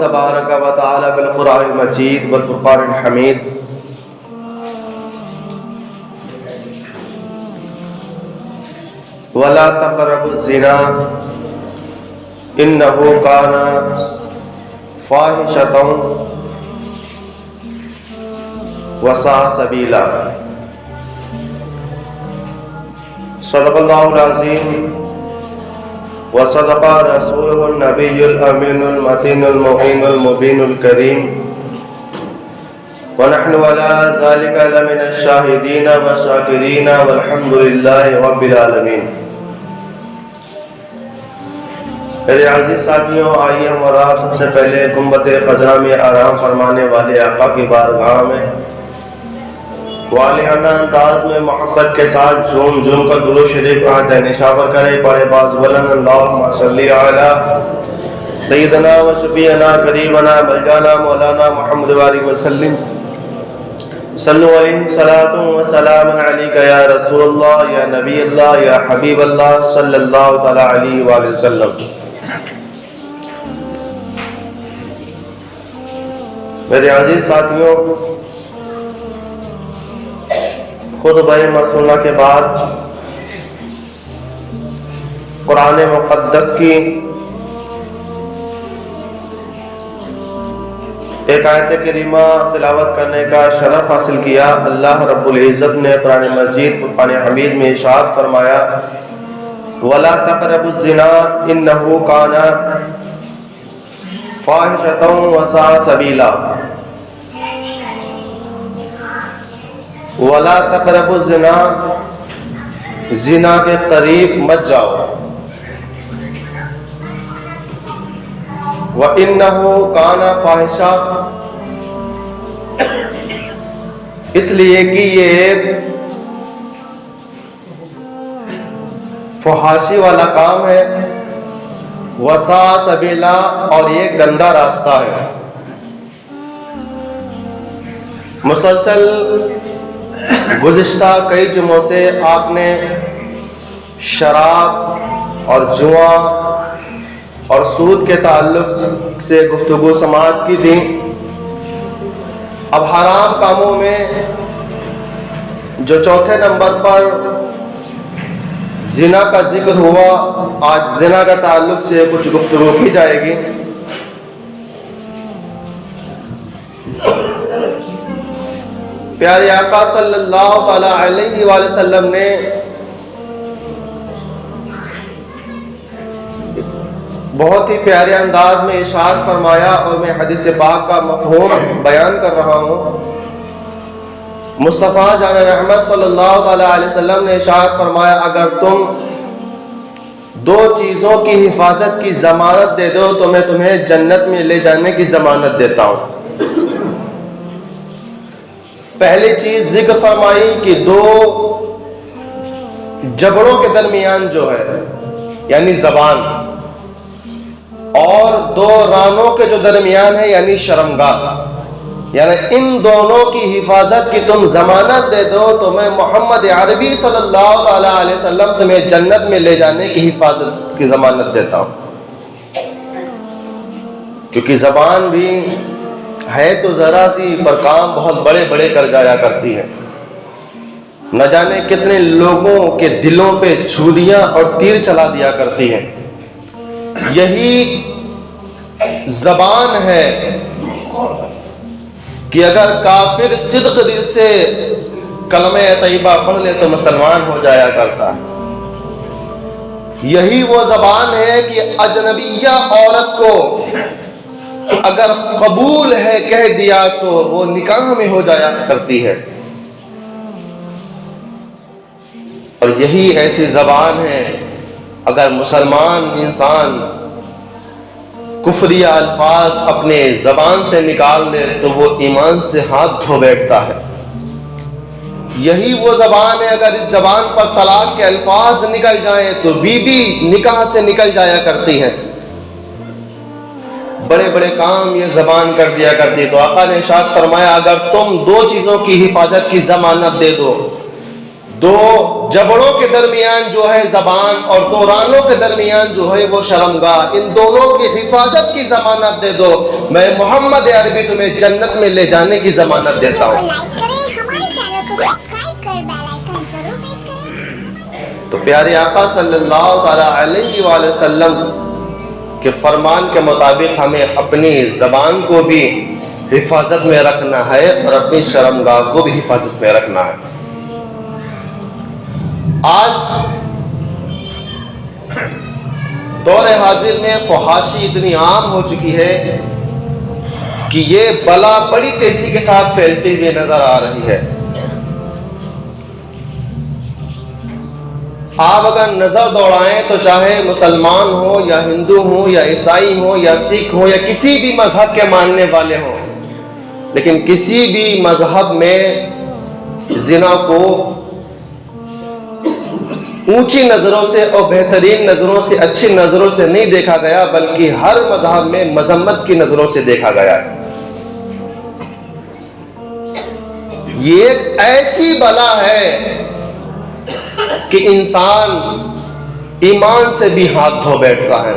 تبارک و تعالی بالقرآن المجید والفرقان الحمید ولا تقربوا الزنا انہ کان فاحشۃ وساء سبیلا۔ صدق اللہ العظیم وصدق رسوله النبی الامین المتین المعین المبین الکریم ونحن على ذلك لمن الشاہدین والشاکرین والحمد للہ رب العالمین۔ میرے عزیز ساتھیوں، آئیے ہم اور آپ سب سے پہلے گنبد خضرا میں آرام فرمانے والے آقا کی بارگاہ میں والہانہ انداز میں محبت کے ساتھ جھوم جھوم کر درود شریف آہد نشاور کریں۔ پڑھے باز بلند اللہم صلی علی سیدنا و شفیعنا قریبنا بلجانا مولانا محمد وآلہ وسلم۔ صلو علیہ صلاۃ و سلام علیک یا رسول اللہ یا نبی اللہ یا حبیب اللہ صلی اللہ تعالی علیہ وآلہ وسلم۔ میرے عزیز ساتھیوں، خطبہ معصومہ کے بعد قرآن مقدس کی ایک آیت کریمہ تلاوت کرنے کا شرف حاصل کیا۔ اللہ رب العزت نے قرآن مجید فرقان حمید میں ارشاد فرمایا وَلَا تَقْرَبُوا الزِّنَا إِنَّهُ كَانَ فَاحِشَةً وَسَاءَ سَبِيلًا۔ وَلَا تَقْرَبُوا الزِّنَا، زنا کے قریب مت جاؤ۔ وَإِنَّهُ كَانَ فَاحِشَةً، اس لیے کہ یہ ایک فحاشی والا کام ہے، وَسَاءَ سَبِيلًا، اور یہ گندا راستہ ہے۔ مسلسل گزشتہ کئی جمعوں سے آپ نے شراب اور جوا اور سود کے تعلق سے گفتگو سماعت کی تھی۔ اب حرام کاموں میں جو چوتھے نمبر پر زنا کا ذکر ہوا، آج زنا کا تعلق سے کچھ گفتگو کی جائے گی۔ پیارے آقا صلی اللہ علیہ وآلہ وسلم نے بہت ہی پیارے انداز میں ارشاد فرمایا، اور میں حدیث پاک کا مفہوم بیان کر رہا ہوں۔ مصطفیٰ جان رحمت صلی اللہ علیہ وسلم نے ارشاد فرمایا اگر تم دو چیزوں کی حفاظت کی ضمانت دے دو تو میں تمہیں جنت میں لے جانے کی ضمانت دیتا ہوں۔ پہلی چیز ذکر فرمائی کہ دو جبڑوں کے درمیان جو ہے یعنی زبان، اور دو رانوں کے جو درمیان ہے یعنی شرمگاہ، یعنی ان دونوں کی حفاظت کی تم ضمانت دے دو تو میں محمد عربی صلی اللہ علیہ وسلم تمہیں جنت میں لے جانے کی حفاظت کی ضمانت دیتا ہوں۔ کیونکہ زبان بھی ہے تو ذرا سی پر کام بہت بڑے بڑے کر جایا کرتی ہے۔ نہ جانے کتنے لوگوں کے دلوں پہ چھریاں اور تیر چلا دیا کرتی ہیں۔ یہی زبان ہے کہ اگر کافر صدق دل سے کلمہ طیبہ پڑھ لے تو مسلمان ہو جایا کرتا ہے۔ یہی وہ زبان ہے کہ اجنبیہ عورت کو اگر قبول ہے کہہ دیا تو وہ نکاح میں ہو جایا کرتی ہے۔ اور یہی ایسی زبان ہے اگر مسلمان انسان کفریہ الفاظ اپنے زبان سے نکال دے تو وہ ایمان سے ہاتھ دھو بیٹھتا ہے۔ یہی وہ زبان ہے اگر اس زبان پر طلاق کے الفاظ نکل جائیں تو بیوی نکاح سے نکل جایا کرتی ہے۔ بڑے بڑے کام یہ زبان کر دیا کرتی۔ تو آقا نے ارشاد فرمایا اگر تم دو چیزوں کی حفاظت کی ضمانت دے دو، دو جبڑوں کے درمیان جو ہے زبان اور دو رانوں کے درمیان جو ہے وہ شرمگاہ، ان دونوں کی حفاظت کی ضمانت دے دو، میں محمد عربی تمہیں جنت میں لے جانے کی ضمانت دیتا ہوں۔ لائک کریں، ہمارے چینل کو سبسکرائب کر بیل آئیکن ضرور پریس کریں۔ تو پیارے آقا صلی اللہ تعالی علیہ وآلہ وسلم کے فرمان کے مطابق ہمیں اپنی زبان کو بھی حفاظت میں رکھنا ہے اور اپنی شرمگاہ کو بھی حفاظت میں رکھنا ہے۔ آج دور حاضر میں فحاشی اتنی عام ہو چکی ہے کہ یہ بلا بڑی تیزی کے ساتھ پھیلتی ہوئی نظر آ رہی ہے۔ آپ اگر نظر دوڑائیں تو چاہے مسلمان ہو یا ہندو ہو یا عیسائی ہو یا سکھ ہو یا کسی بھی مذہب کے ماننے والے ہوں، لیکن کسی بھی مذہب میں زنا کو اونچی نظروں سے اور بہترین نظروں سے، اچھی نظروں سے نہیں دیکھا گیا، بلکہ ہر مذہب میں مذمت کی نظروں سے دیکھا گیا ہے۔ یہ ایک ایسی بلا ہے کہ انسان ایمان سے بھی ہاتھ دھو بیٹھتا ہے۔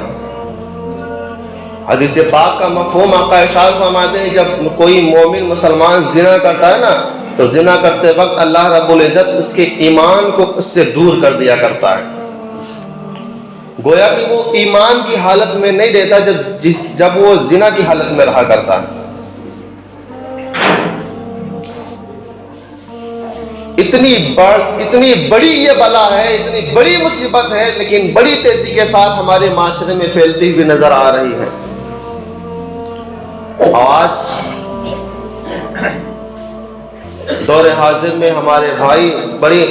حدیث پاک کا مفہوم آقا ارشاد فرماتے ہیں، جب کوئی مومن مسلمان زنا کرتا ہے نا تو زنا کرتے وقت اللہ رب العزت اس کے ایمان کو اس سے دور کر دیا کرتا ہے، گویا کہ وہ ایمان کی حالت میں نہیں رہتا جب وہ زنا کی حالت میں رہا کرتا ہے۔ اتنی بڑی یہ بلا ہے، اتنی بڑی مصیبت ہے، لیکن بڑی تیزی کے ساتھ ہمارے معاشرے میں پھیلتی ہوئی نظر آ رہی ہے۔ آج دور حاضر میں ہمارے بھائی بڑی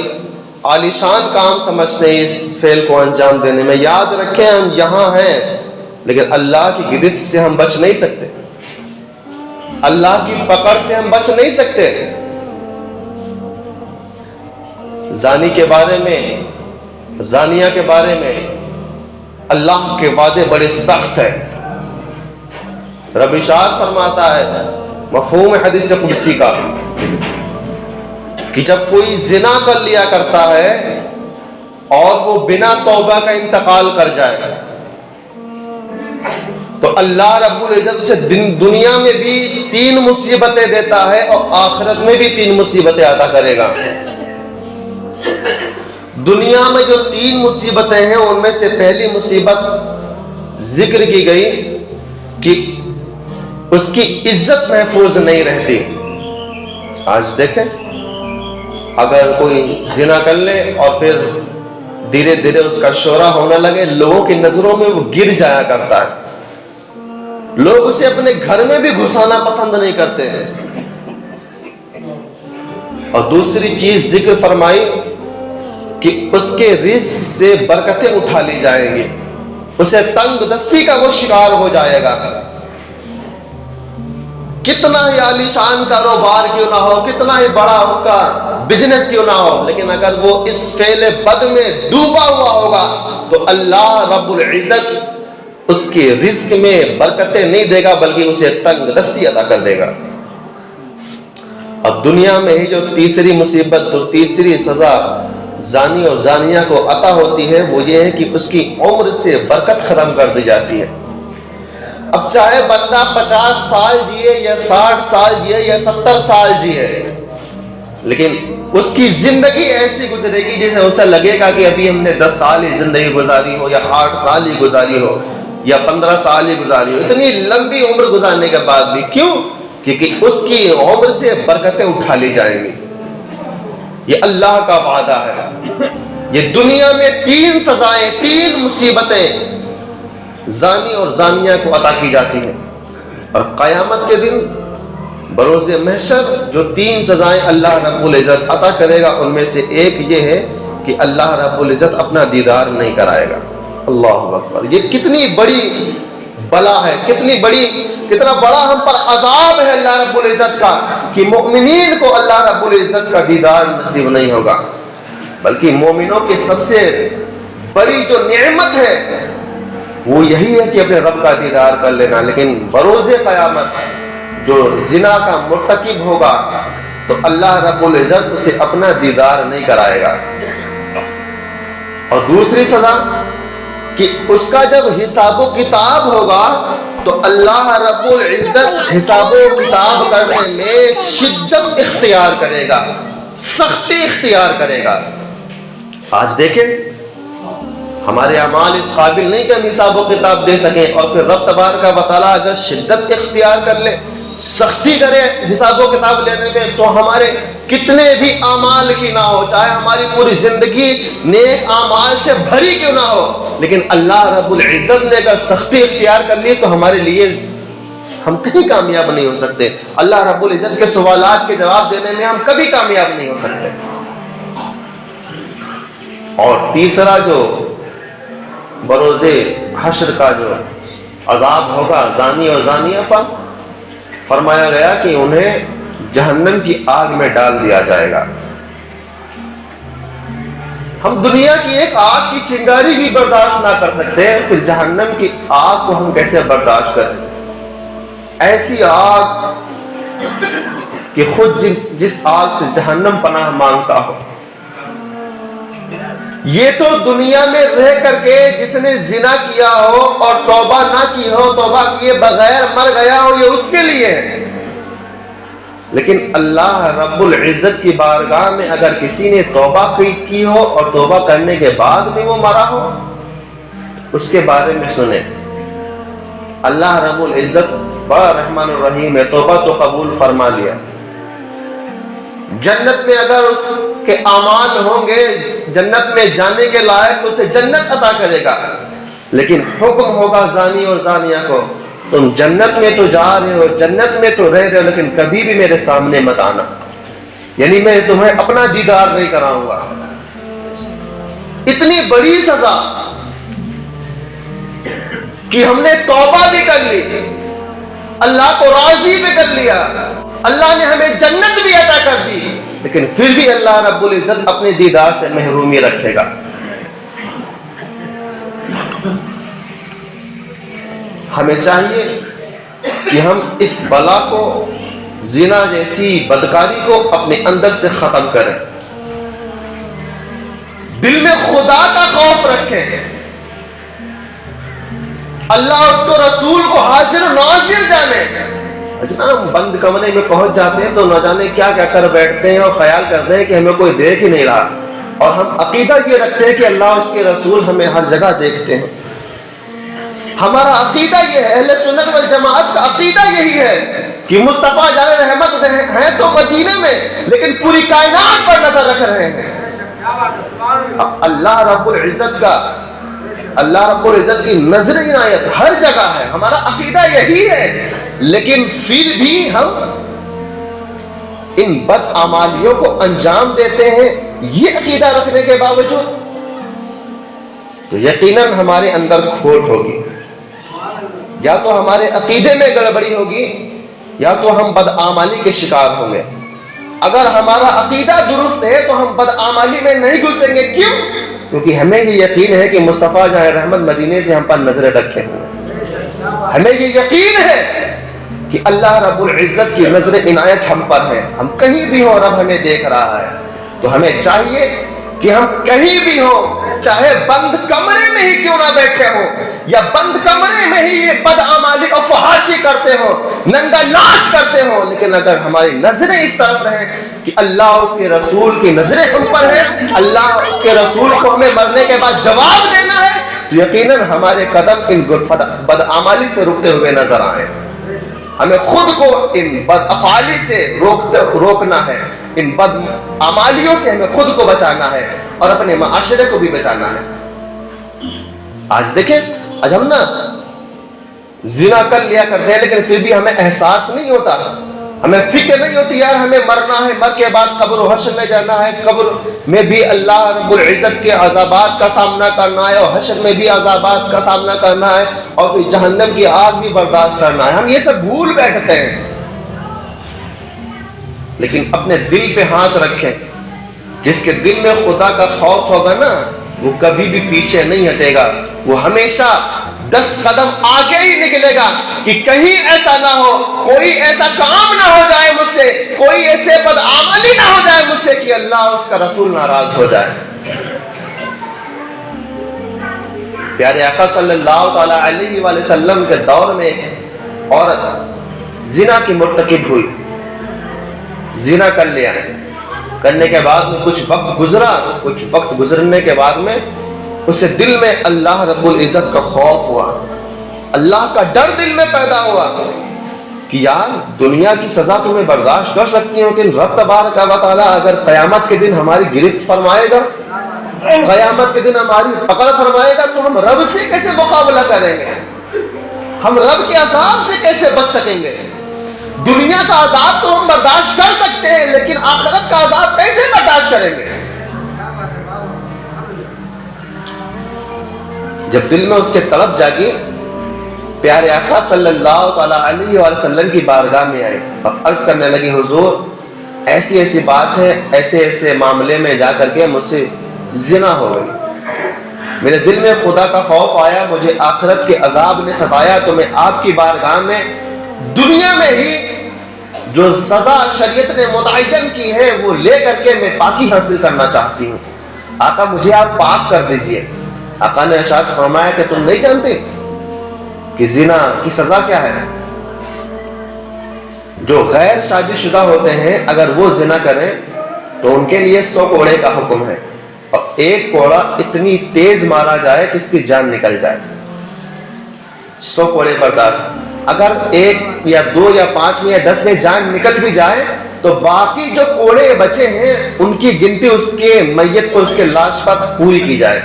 عالیشان کام سمجھتے ہیں اس فعل کو انجام دینے میں۔ یاد رکھیں ہم یہاں ہیں لیکن اللہ کی گرفت سے ہم بچ نہیں سکتے، اللہ کی پکڑ سے ہم بچ نہیں سکتے۔ زانی کے بارے میں، زانیہ کے بارے میں اللہ کے وعدے بڑے سخت ہیں۔ رب ارشاد فرماتا ہے مفہوم حدیث قدسی کا کہ جب کوئی زنا کر لیا کرتا ہے اور وہ بنا توبہ کا انتقال کر جائے گا تو اللہ رب العزت اسے دنیا میں بھی 3 مصیبتیں دیتا ہے اور آخرت میں بھی 3 مصیبتیں عطا کرے گا۔ دنیا میں جو 3 مصیبتیں ہیں ان میں سے پہلی مصیبت ذکر کی گئی کہ اس کی عزت محفوظ نہیں رہتی۔ آج دیکھیں اگر کوئی زنا کر لے اور پھر دھیرے دھیرے اس کا شہرہ ہونے لگے، لوگوں کی نظروں میں وہ گر جایا کرتا ہے، لوگ اسے اپنے گھر میں بھی گھسانا پسند نہیں کرتے ہیں۔ اور دوسری چیز ذکر فرمائی کہ اس کے رزق سے برکتیں اٹھا لی جائیں گی، اسے تنگ دستی کا وہ شکار ہو جائے گا۔ کتنا ہی عالیشان کاروبار کیوں نہ ہو، کتنا ہی بڑا اس کا بزنس کیوں نہ ہو، لیکن اگر وہ اس فعل بد میں ڈوبا ہوا ہوگا تو اللہ رب العزت اس کے رزق میں برکتیں نہیں دے گا بلکہ اسے تنگ دستی عطا کر دے گا۔ اب دنیا میں ہی جو تیسری مصیبت، جو تیسری سزا زانی اور زانیہ کو عطا ہوتی ہے وہ یہ ہے کہ اس کی عمر سے برکت ختم کر دی جاتی ہے۔ اب چاہے بندہ 50 سال جیے یا 60 سال جیے یا 70 سال جیے، لیکن اس کی زندگی ایسی گزرے گی جیسے اسے لگے گا کہ ابھی ہم نے 10 سال ہی زندگی گزاری ہو یا 8 سال ہی گزاری ہو یا 15 سال ہی گزاری ہو، اتنی لمبی عمر گزارنے کے بعد بھی۔ کیوں؟ کیونکہ اس کی عمر سے برکتیں اٹھا لی جائیں گی۔ یہ اللہ کا وعدہ ہے۔ یہ دنیا میں 3 سزائیں، 3 مصیبتیں زانی اور زانیہ کو عطا کی جاتی ہیں، اور قیامت کے دن بروز محشر جو 3 سزائیں اللہ رب العزت عطا کرے گا ان میں سے ایک یہ ہے کہ اللہ رب العزت اپنا دیدار نہیں کرائے گا۔ اللہ اکبر! یہ کتنی بڑی بلا ہے، کتنا بڑا ہم پر عذاب ہے اللہ رب العزت کا کہ مومنین کو اللہ رب العزت کا دیدار نصیب نہیں ہوگا، بلکہ مومنوں کی سب سے بڑی جو نعمت ہے وہ یہی ہے کہ اپنے رب کا دیدار کر لینا۔ لیکن بروز قیامت جو زنا کا مرتکب ہوگا، تو اللہ رب العزت اسے اپنا دیدار نہیں کرائے گا. اور دوسری سزا کہ اس کا جب حساب و کتاب ہوگا تو اللہ رب العزت حساب و کتاب کرنے میں شدت اختیار کرے گا، سختی اختیار کرے گا. آج دیکھیں ہمارے اعمال اس قابل نہیں کہ ہم حساب و کتاب دے سکیں، اور پھر رب تبارک و تعالیٰ اگر شدت اختیار کر لے، سختی کرے حساب و کتاب لینے میں، تو ہمارے کتنے بھی اعمال کی نہ ہو، چاہے ہماری پوری زندگی نیک اعمال سے بھری کیوں نہ ہو، لیکن اللہ رب العزت نے اگر سختی اختیار کر لی تو ہمارے لیے ہم کہیں کامیاب نہیں ہو سکتے. اللہ رب العزت کے سوالات کے جواب دینے میں ہم کبھی کامیاب نہیں ہو سکتے. اور تیسرا جو بروز حشر کا جو عذاب ہوگا زانی اور زانیہ پر، فرمایا گیا کہ انہیں جہنم کی آگ میں ڈال دیا جائے گا. ہم دنیا کی ایک آگ کی چنگاری بھی برداشت نہ کر سکتے، پھر جہنم کی آگ کو ہم کیسے برداشت کریں؟ ایسی آگ کہ خود جس آگ سے جہنم پناہ مانگتا ہو. یہ تو دنیا میں رہ کر کے جس نے زنا کیا ہو اور توبہ نہ کی ہو، توبہ کیے بغیر مر گیا ہو، یہ اس کے لیے ہے. لیکن اللہ رب العزت کی بارگاہ میں اگر کسی نے توبہ کی ہو اور توبہ کرنے کے بعد بھی وہ مرا ہو، اس کے بارے میں سنیں. اللہ رب العزت بڑا رحمان الرحیم ہے، توبہ تو قبول فرما لیا. جنت میں اگر اس کے اعمال ہوں گے جنت میں جانے کے لائق تو اسے جنت عطا کرے گا. لیکن حکم ہوگا زانی اور زانیہ کو، تم جنت میں تو جا رہے ہو، جنت میں تو رہ رہے ہو، لیکن کبھی بھی میرے سامنے مت آنا، یعنی میں تمہیں اپنا دیدار نہیں کراؤں گا. اتنی بڑی سزا کہ ہم نے توبہ بھی کر لی، اللہ کو راضی بھی کر لیا، اللہ نے ہمیں جنت بھی عطا کر دی، لیکن پھر بھی اللہ رب العزت اپنے دیدار سے محرومی رکھے گا. ہمیں چاہیے کہ ہم اس بلا کو، زنا جیسی بدکاری کو اپنے اندر سے ختم کریں، دل میں خدا کا خوف رکھیں، اللہ اس کو رسول کو حاضر و ناظر جانے. ہم بند کمرے میں پہنچ جاتے ہیں تو نہ جانے کیا کیا کر بیٹھتے ہیں اور خیال کرتے ہیں کہ ہمیں کوئی دیکھ ہی نہیں رہا، اور ہم عقیدہ یہ رکھتے ہیں کہ اللہ اس کے رسول ہمیں ہر جگہ دیکھتے ہیں. ہمارا عقیدہ یہ ہے، اہل سنت والجماعت کا عقیدہ یہی ہے کہ مصطفیٰ جان رحمت ہیں تو مدینہ میں، لیکن پوری کائنات پر نظر رکھ رہے ہیں. اللہ رب العزت کی نظر عنایت ہر جگہ ہے، ہمارا عقیدہ یہی ہے. لیکن پھر بھی ہم ان بدعمالیوں کو انجام دیتے ہیں یہ عقیدہ رکھنے کے باوجود، تو یقیناً ہمارے اندر کھوٹ ہوگی. یا تو ہمارے عقیدے میں گڑبڑی ہوگی یا تو ہم بدعمالی کے شکار ہوں گے. اگر ہمارا عقیدہ درست ہے تو ہم بدعمالی میں نہیں گھسیں گے. کیوں؟ کیونکہ ہمیں یہ یقین ہے کہ مصطفیٰ جہاں رحمت مدینے سے ہم پر نظریں رکھے ہوئے. ہمیں یہ یقین ہے کہ اللہ رب العزت کی نظر عنایت ہم پر ہے. ہم کہیں بھی ہوں رب ہمیں دیکھ رہا ہے. تو ہمیں چاہیے کہ ہم کہیں بھی ہوں، چاہے بند کمرے میں ہی کیوں نہ بیٹھے ہوں، یا بند کمرے میں ہی یہ بدعمالی اور فحاشی کرتے ہو، ننگا ناچ کرتے ہو، لیکن اگر ہماری نظریں اس طرف رہیں کہ اللہ اس کے رسول کی نظریں ہم پر ہے، اللہ اس کے رسول کو ہمیں مرنے کے بعد جواب دینا ہے، تو یقیناً ہمارے قدم ان بدعمالی سے رکتے ہوئے نظر آئیں. ہمیں خود کو ان بدافعالی سے روکنا ہے، ان بدعمالیوں سے ہمیں خود کو بچانا ہے اور اپنے معاشرے کو بھی بچانا ہے. آج دیکھیں، آج ہم نا زنا کر لیا کرتے ہیں لیکن پھر بھی ہمیں احساس نہیں ہوتا، ہمیں فکر نہیں ہوتی یار ہمیں مرنا ہے، مر کے بعد قبر و حشر میں جانا ہے، قبر میں بھی اللہ رب العزت کے عذابات کا سامنا کرنا ہے، اور حشر میں بھی عذابات کا سامنا کرنا ہے، اور پھر جہنم کی آگ بھی برداشت کرنا ہے. ہم یہ سب بھول بیٹھتے ہیں. لیکن اپنے دل پہ ہاتھ رکھیں، جس کے دل میں خدا کا خوف ہوگا نا وہ کبھی بھی پیچھے نہیں ہٹے گا، وہ ہمیشہ 10 قدم آگے ہی نکلے گا کہ کہیں ایسا نہ ہو، کوئی ایسا کام نہ ہو جائے مجھ سے، کوئی ایسے بدعملی نہ ہو جائے مجھ سے کہ اللہ اس کا رسول ناراض ہو جائے۔ پیارے آقا صلی اللہ تعالی علیہ وآلہ وسلم کے دور میں ایک عورت زنا کی مرتکب ہوئی، زنا کر لیا، کرنے کے بعد میں کچھ وقت گزرنے کے بعد میں اسے دل میں اللہ رب العزت کا خوف ہوا، اللہ کا ڈر دل میں پیدا ہوا کہ یار دنیا کی سزا تو میں برداشت کر سکتی ہوں، لیکن رب تبارک و تعالی اگر قیامت کے دن ہماری گرفت فرمائے گا، قیامت کے دن ہماری پکڑ فرمائے گا، تو ہم رب سے کیسے مقابلہ کریں گے؟ ہم رب کے عذاب سے کیسے بچ سکیں گے؟ دنیا کا عذاب تو ہم برداشت کر سکتے ہیں، لیکن آخرت کا عذاب کیسے برداشت کریں گے؟ جب دل میں اس کے طلب جاگی، پیارے آقا صلی اللہ تعالی علیہ وآلہ وسلم کی بارگاہ میں آئی اور عرض کرنے لگی، حضور ایسی ایسی بات ہے، ایسے ایسے معاملے میں جا کر کے مجھ سے زنا ہو گئی، میرے دل میں خدا کا خوف آیا، مجھے آخرت کے عذاب نے ستایا، تو میں آپ کی بارگاہ میں دنیا میں ہی جو سزا شریعت نے متعین کی ہے وہ لے کر کے میں پاکی حاصل کرنا چاہتی ہوں، آقا مجھے آپ پاک کر دیجئے۔ آقا نے ارشاد فرمایا کہ تم نہیں جانتے کہ زنا کی سزا کیا ہے؟ جو غیر شادی شدہ ہوتے ہیں اگر وہ زنا کریں تو ان کے لیے 100 کوڑے کا حکم ہے، اور ایک کوڑا اتنی تیز مارا جائے کہ اس کی جان نکل جائے، 100 کوڑے برداشت۔ اگر 1 یا 2 یا 5 یا 10 میں جان نکل بھی جائے تو باقی جو کوڑے بچے ہیں ان کی گنتی اس کے میت کو، اس کے لاش پر پوری کی جائے،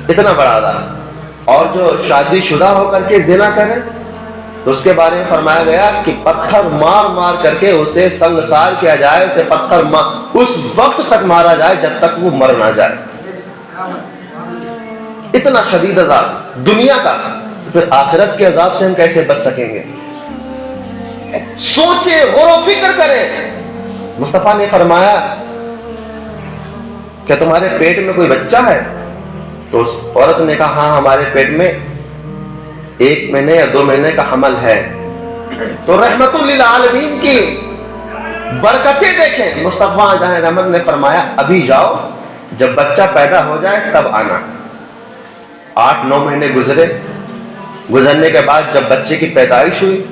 اتنا بڑا عذاب۔ اور جو شادی شدہ ہو کر کے زنا کرے تو اس کے بارے میں فرمایا گیا کہ پتھر مار مار کر کے اسے سنگسار کیا جائے، اسے پتھر اس وقت تک مارا جائے جب تک وہ مر نہ جائے، اتنا شدید عذاب دنیا کا۔ پھر آخرت کے عذاب سے ہم کیسے بچ سکیں گے؟ سوچیں، غور و فکر کریں۔ مصطفیٰ نے فرمایا کہ تمہارے پیٹ میں کوئی بچہ ہے؟ تو اس عورت نے کہا ہاں ہمارے پیٹ میں 1 مہینے یا 2 مہینے کا حمل ہے۔ تو رحمت للعالمین کی برکتیں دیکھیں، مصطفیٰ جہاں رحمت نے فرمایا ابھی جاؤ، جب بچہ پیدا ہو جائے تب آنا۔ 8-9 مہینے گزرنے کے بعد جب بچے کی پیدائش ہوئی،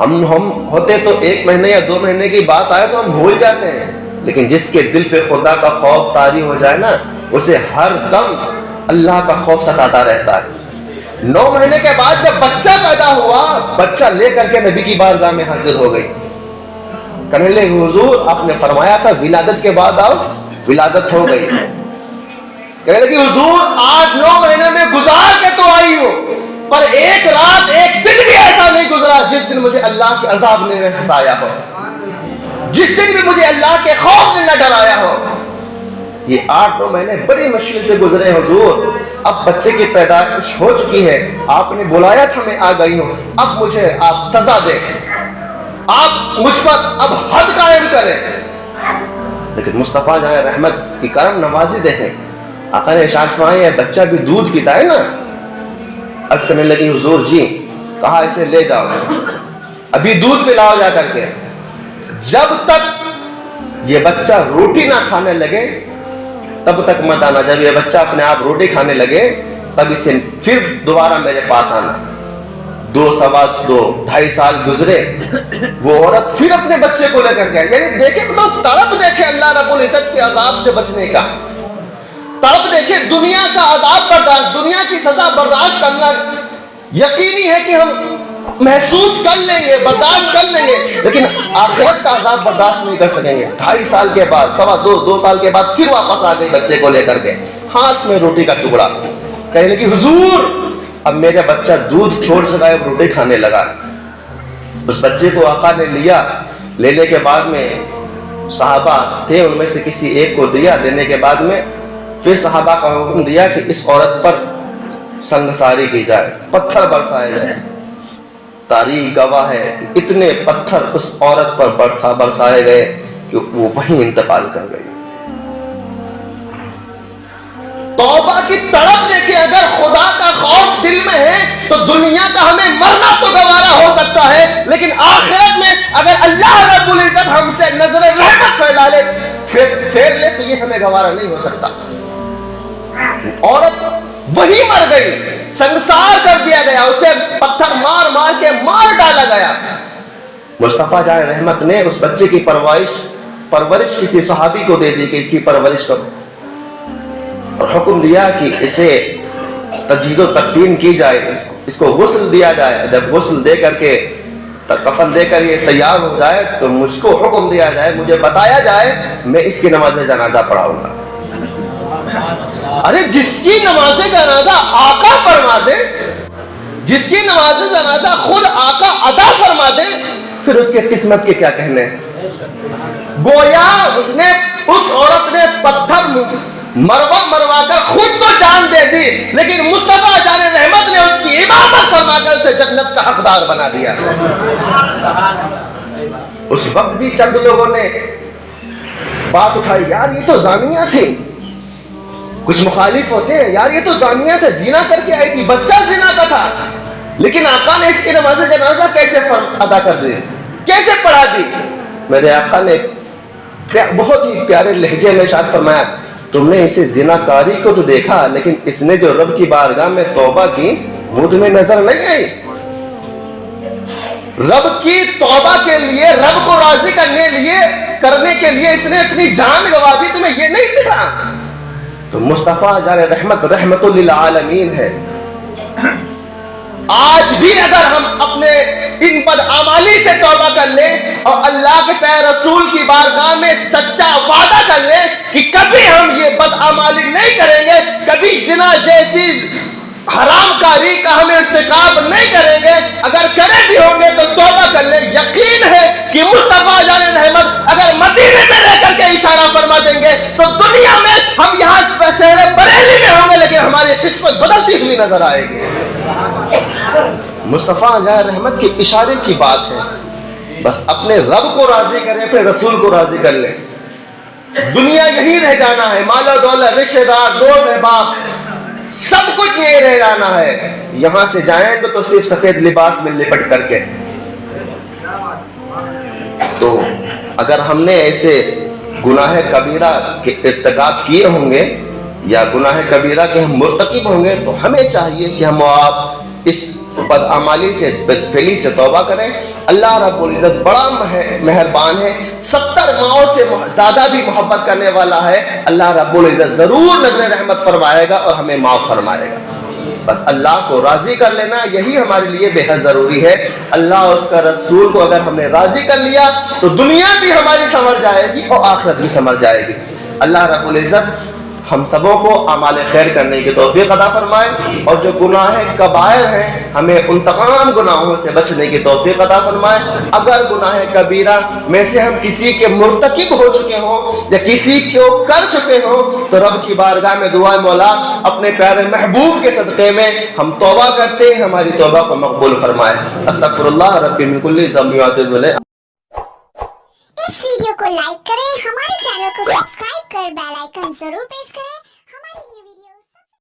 ہم ہوتے تو 1 مہینے یا 2 مہینے کی بات آئے تو ہم بھول جاتے ہیں، لیکن جس کے دل پہ خدا کا خوف طاری ہو جائے نا، اسے ہر دم اللہ کا خوف ستاتا رہتا ہے۔ 9 مہینے کے بعد جب بچہ پیدا ہوا، بچہ لے کر کے نبی کی بارگاہ میں حاضر ہو گئی، کہنے لگے حضور آپ نے فرمایا تھا ولادت کے بعد آؤ، ولادت ہو گئی۔ کہنے لگی حضور 8-9 مہینے میں گزار کے تو آئی ہو، پر ایک رات ایک دن بھی ایسا نہیں گزرا جس دن مجھے اللہ کے عذاب نے نہ ستایا ہو، جس دن بھی مجھے اللہ کے خوف نے نہ ڈرایا ہو۔ یہ 8-9 مہینے بڑی مشکل سے گزرے حضور، اب بچے کی پیدائش ہو چکی ہے، آپ نے بلایا تھا میں آ گئی ہوں، اب مجھے آپ سزا دیں، آپ مجھ پر اب حد قائم کریں۔ لیکن مصطفیٰ جہاں رحمت کی کرم نوازی دیکھیں، آقا نے ارشاد فرمایا بچہ بھی دودھ پیتا ہے نا؟ عرض کرنے لگی حضور جی، کہا اسے لے جاؤ، ابھی دودھ پلاؤ جا کر کے، جب تک یہ بچہ روٹی نہ کھانے لگے تب تک مت آنا، جب یہ بچہ اپنے آپ روٹی کھانے لگے تب اسے پھر دوبارہ میرے پاس آنا۔ 2 سوا 2-2.5 سال گزرے، وہ عورت پھر اپنے بچے کو لے کر گئے، یعنی دیکھیں تو تڑپ دیکھے اللہ رب العزت کے عذاب سے بچنے کا، تڑپ دیکھے دنیا کا عذاب برداشت، دنیا کی سزا برداشت کرنا یقینی ہے کہ ہم محسوس کر لیں گے، برداشت کر لیں گے، لیکن آخرت کا عذاب برداشت نہیں کر سکیں گے۔ 2.5 سال کے بعد، سوا 2 سال کے بعد پھر واپس آ گئی بچے کو لے کر کے، ہاتھ میں روٹی کا ٹکڑا، کہنے لگی حضور اب میرا بچہ دودھ چھوڑ چکا ہے، روٹی کھانے لگا۔ اس بچے کو آقا نے لیا، لینے کے بعد میں صحابہ تھے ان میں سے کسی ایک کو دیا، دینے کے بعد میں پھر صحابہ کا حکم دیا کہ اس عورت پر سنگساری کی جائے، پتھر برسائے جائے۔ تاریخ گواہ ہے کہ اتنے پتھر اس عورت پر برسائے گئے کہ وہ وہیں انتقال کر گئی۔ توبہ کی تڑپ دیکھیں، اگر خدا کا خوف دل میں ہے تو دنیا کا ہمیں مرنا تو گوارا ہو سکتا ہے، لیکن آخرت میں اگر اللہ رب العزت ہم سے نظر رحمت پھیلا لے، پھیر لے، تو یہ ہمیں گوارا نہیں ہو سکتا۔ عورت وہی مر گئی، سنسار کر دیا گیا، اسے پتھر مار مار کے مار ڈالا گیا۔ مصطفیٰ جان رحمت نے اس بچے کی پرورش کسی صحابی کو دے دی کہ اس کی پرورش کرو، اور حکم دیا کہ اسے تجہیز و تکفین کی جائے، اس کو غسل دیا جائے۔ جب غسل دے کر کے کفن دے کر یہ تیار ہو جائے تو مجھ کو حکم دیا جائے، مجھے بتایا جائے، میں اس کی نماز جنازہ پڑھاؤں گا۔ ارے جس کی نماز جنازہ آقا فرما دے، جس کی نماز جنازہ خود آقا ادا فرما دے، پھر اس کے قسمت کے کیا کہنے ہیں؟ گویا اس عورت نے پتھر مروا کر خود تو جان دے دی، لیکن مصطفیٰ جان رحمت نے اس کی امامت فرما کر اسے جنت کا حقدار بنا دیا۔ اس وقت بھی چند لوگوں نے بات اٹھائی، یار یہ تو زانیہ تھی۔ کچھ مخالف ہوتے ہیں، یار یہ تو زانیہ تھا، زنا کر کے آئی تھی، بچہ زنا کا تھا، لیکن آقا نے اس کی نماز جنازہ کیسے ادا کر دی، کیسے پڑھا دی؟ میرے آقا نے بہت ہی پیارے لہجے میں ارشاد فرمایا، تم نے اسے زنا کاری کو تو دیکھا، لیکن اس نے جو رب کی بارگاہ میں توبہ کی وہ تمہیں نظر نہیں آئی؟ رب کی توبہ کے لیے، رب کو راضی کرنے کے لیے اس نے اپنی جان گوا دی، تمہیں یہ نہیں دکھا؟ تو مصطفیٰ جان رحمت رحمت للعالمین ہے۔ آج بھی اگر ہم اپنے ان بدعمالی سے توبہ کر لیں اور اللہ کے پیارے رسول کی بارگاہ میں سچا وعدہ کر لیں کہ کبھی ہم یہ بدعمالی نہیں کریں گے، کبھی زنا جیسی حرام کاری کا ہم ارتکاب نہیں کریں گے، اگر کرے بھی ہوں گے تو توبہ کر لیں، یقین ہے کہ مصطفیٰ جان رحمت اگر مدینے میں رہ کر کے اشارہ فرما دیں گے تو دنیا میں ہم یہاں شہر بریلی میں ہوں گے، لیکن ہماری قسمت بدلتی ہوئی نظر آئے گی۔ مصطفیٰ جان رحمت کے اشارے کی بات ہے، بس اپنے رب کو راضی کریں، اپنے رسول کو راضی کر لیں۔ دنیا یہی رہ جانا ہے، مال و دولت، رشتہ دار، دوست احباب، سب کچھ یہی رہ جانا ہے۔ یہاں سے جائیں گے تو صرف سفید لباس میں لپٹ کر کے۔ تو اگر ہم نے ایسے گناہ کبیرہ کے ارتکاب کیے ہوں گے یا گناہ کبیرہ کے ہم مرتکب ہوں گے تو ہمیں چاہیے کہ ہم آپ اس بدعمالی سے، بدفعلی سے توبہ کریں۔ اللہ رب العزت بڑا مہربان ہے، 70 ماؤں سے زیادہ بھی محبت کرنے والا ہے۔ اللہ رب العزت ضرور نظر رحمت فرمائے گا اور ہمیں معاف فرمائے گا۔ بس اللہ کو راضی کر لینا یہی ہمارے لیے بے حد ضروری ہے۔ اللہ اور اس کا رسول کو اگر ہم نے راضی کر لیا تو دنیا بھی ہماری سنور جائے گی اور آخرت بھی سنور جائے گی۔ اللہ رب العزت ہم سبوں کو اعمال خیر کرنے کی توفیق عطا فرمائے، اور جو گناہ کبائر ہیں ہمیں ان تمام گناہوں سے بچنے کی توفیق عطا فرمائے۔ اگر گناہ کبیرہ میں سے ہم کسی کے مرتکب ہو چکے ہوں یا کسی کو کر چکے ہوں تو رب کی بارگاہ میں دعا مولا اپنے پیارے محبوب کے صدقے میں ہم توبہ کرتے ہیں، ہماری توبہ کو مقبول فرمائے۔ استغفر اللہ ربی من کل ذنب واتوب الیہ۔ اس ویڈیو کو لائک کریں، ہمارے چینل کو سبسکرائب کر بیل آئیکن ضرور پریس کریں۔